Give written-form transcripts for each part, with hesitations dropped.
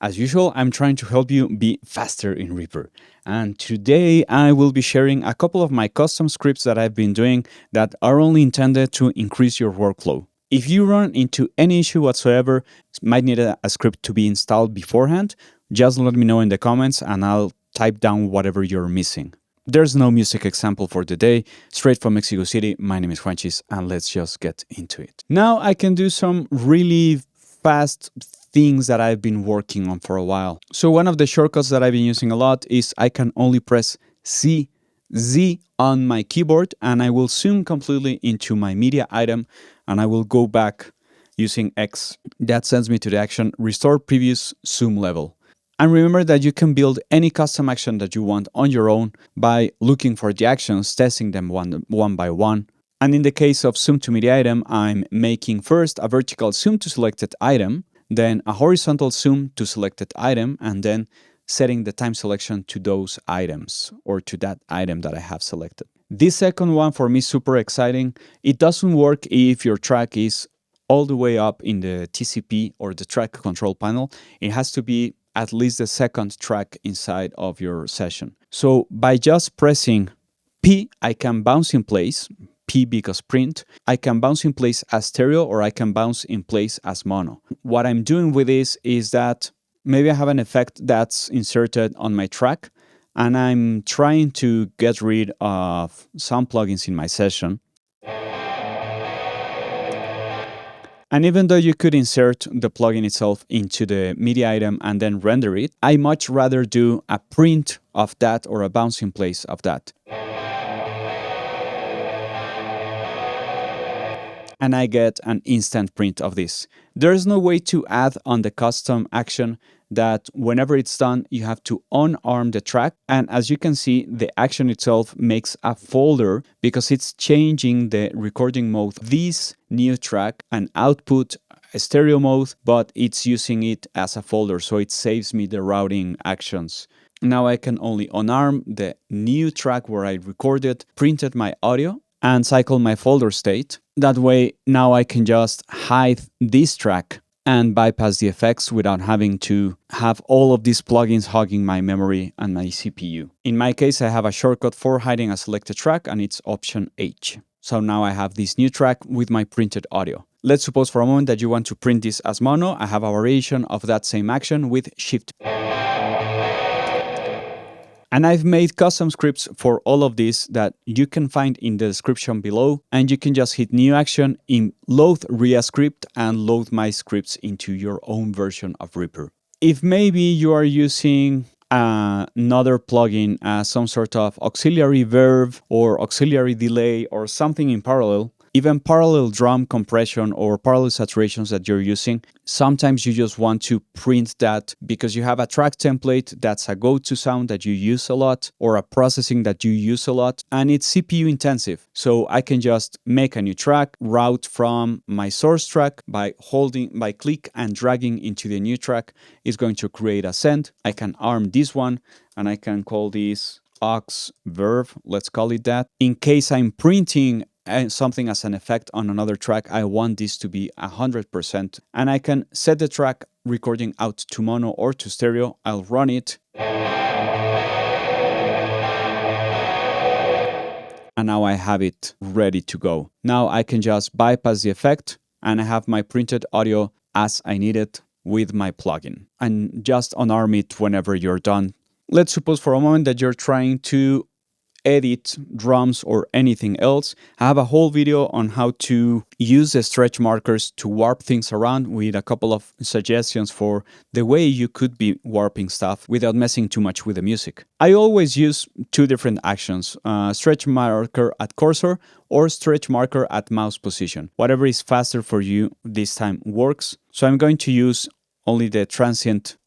As usual, I'm trying to help you be faster in Reaper. And today I will be sharing a couple of my custom scripts that I've been doing that are only intended to increase your workflow. If you run into any issue whatsoever, might need a script to be installed beforehand, just let me know in the comments and I'll type down whatever you're missing. There's no music example for today. Straight from Mexico City, my name is Juanchis, and let's just get into it. Now I can do some really fast things that I've been working on for a while. So one of the shortcuts that I've been using a lot is I can only press Z on my keyboard, and I will zoom completely into my media item, and I will go back using X. That sends me to the action restore previous zoom level. And remember that you can build any custom action that you want on your own by looking for the actions, testing them one by one. And in the case of zoom to media item, I'm making first a vertical zoom to selected item, then a horizontal zoom to selected item, and then setting the time selection to those items or to that item that I have selected. This second one for me is super exciting. It doesn't work if your track is all the way up in the TCP or the track control panel. It has to be at least the second track inside of your session. So by just pressing P, I can bounce in place, P because print, I can bounce in place as stereo or I can bounce in place as mono. What I'm doing with this is that maybe I have an effect that's inserted on my track and I'm trying to get rid of some plugins in my session. And even though you could insert the plugin itself into the media item and then render it, I much rather do a print of that or a bounce in place of that. And I get an instant print of this. There's no way to add on the custom action that whenever it's done, you have to unarm the track. And as you can see, the action itself makes a folder because it's changing the recording mode. This new track and output a stereo mode, but it's using it as a folder. So it saves me the routing actions. Now I can only unarm the new track where I recorded, printed my audio, and cycle my folder state. That way, now I can just hide this track and bypass the effects without having to have all of these plugins hogging my memory and my CPU. In my case, I have a shortcut for hiding a selected track and it's Option H. So now I have this new track with my printed audio. Let's suppose for a moment that you want to print this as mono. I have a variation of that same action with Shift. And I've made custom scripts for all of this that you can find in the description below. And you can just hit new action in load RIA script and load my scripts into your own version of Reaper. If maybe you are using another plugin as some sort of auxiliary verb or auxiliary delay or something in parallel, even parallel drum compression or parallel saturations that you're using, sometimes you just want to print that because you have a track template that's a go-to sound that you use a lot or a processing that you use a lot and it's CPU intensive. So I can just make a new track, route from my source track by click and dragging into the new track is going to create a send. I can arm this one and I can call this aux verb, let's call it that. In case I'm printing something as an effect on another track, I want this to be 100%. And I can set the track recording out to mono or to stereo. I'll run it. And now I have it ready to go. Now I can just bypass the effect and I have my printed audio as I need it with my plugin. And just unarm it whenever you're done. Let's suppose for a moment that you're trying to edit drums or anything else. I have a whole video on how to use the stretch markers to warp things around with a couple of suggestions for the way you could be warping stuff without messing too much with the music. I always use two different actions, stretch marker at cursor or stretch marker at mouse position. Whatever is faster for you this time works. So I'm going to use only the transient.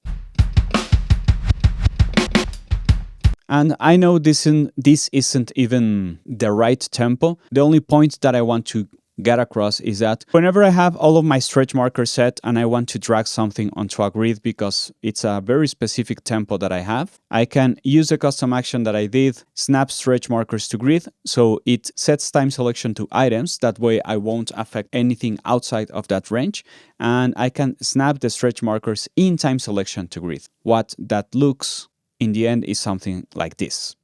And I know this isn't even the right tempo. The only point that I want to get across is that whenever I have all of my stretch markers set and I want to drag something onto a grid because it's a very specific tempo that I have, I can use the custom action that I did, snap stretch markers to grid, so it sets time selection to items. That way I won't affect anything outside of that range, and I can snap the stretch markers in time selection to grid. What that looks in the end is something like this.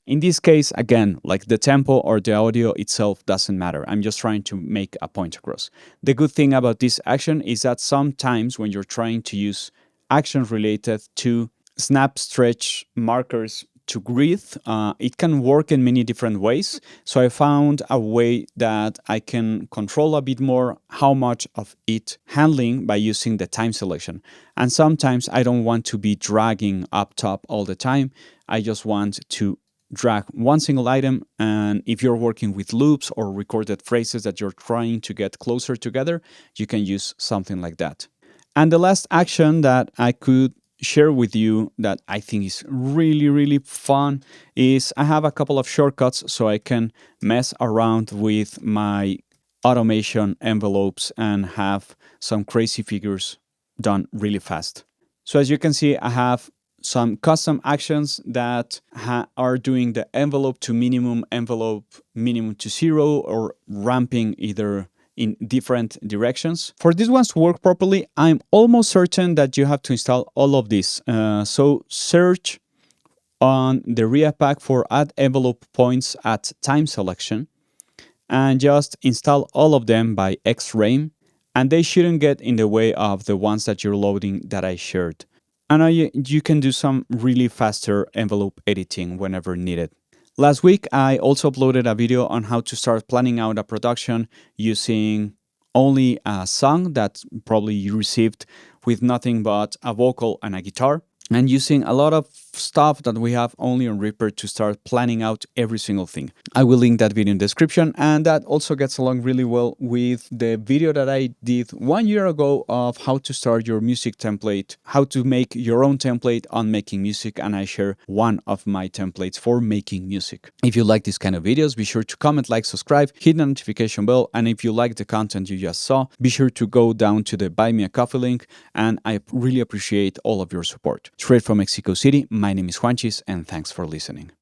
In this case, again, like the tempo or the audio itself doesn't matter. I'm just trying to make a point across. The good thing about this action is that sometimes when you're trying to use actions related to snap stretch markers to grid, it can work in many different ways. So I found a way that I can control a bit more how much of it handling by using the time selection. And sometimes I don't want to be dragging up top all the time. I just want to drag one single item, and if you're working with loops or recorded phrases that you're trying to get closer together, you can use something like that. And the last action that I could share with you that I think is really, really fun is I have a couple of shortcuts so I can mess around with my automation envelopes and have some crazy figures done really fast. So as you can see, I have some custom actions that are doing the envelope to minimum, envelope minimum to 0, or ramping either in different directions. For these ones to work properly, I'm almost certain that you have to install all of this. So search on the RIA pack for add envelope points at time selection and just install all of them by xrame, and they shouldn't get in the way of the ones that you're loading that I shared. And you can do some really faster envelope editing whenever needed. Last week, I also uploaded a video on how to start planning out a production using only a song that probably you received with nothing but a vocal and a guitar, and using a lot of stuff that we have only on Reaper to start planning out every single thing. I will link that video in the description, and that also gets along really well with the video that I did 1 year ago of how to start your music template, how to make your own template on making music, and I share one of my templates for making music. If you like these kind of videos, be sure to comment, like, subscribe, hit the notification bell, and if you like the content you just saw, be sure to go down to the Buy Me a Coffee link, and I really appreciate all of your support. Straight from Mexico City, my name is Juanchis, and thanks for listening.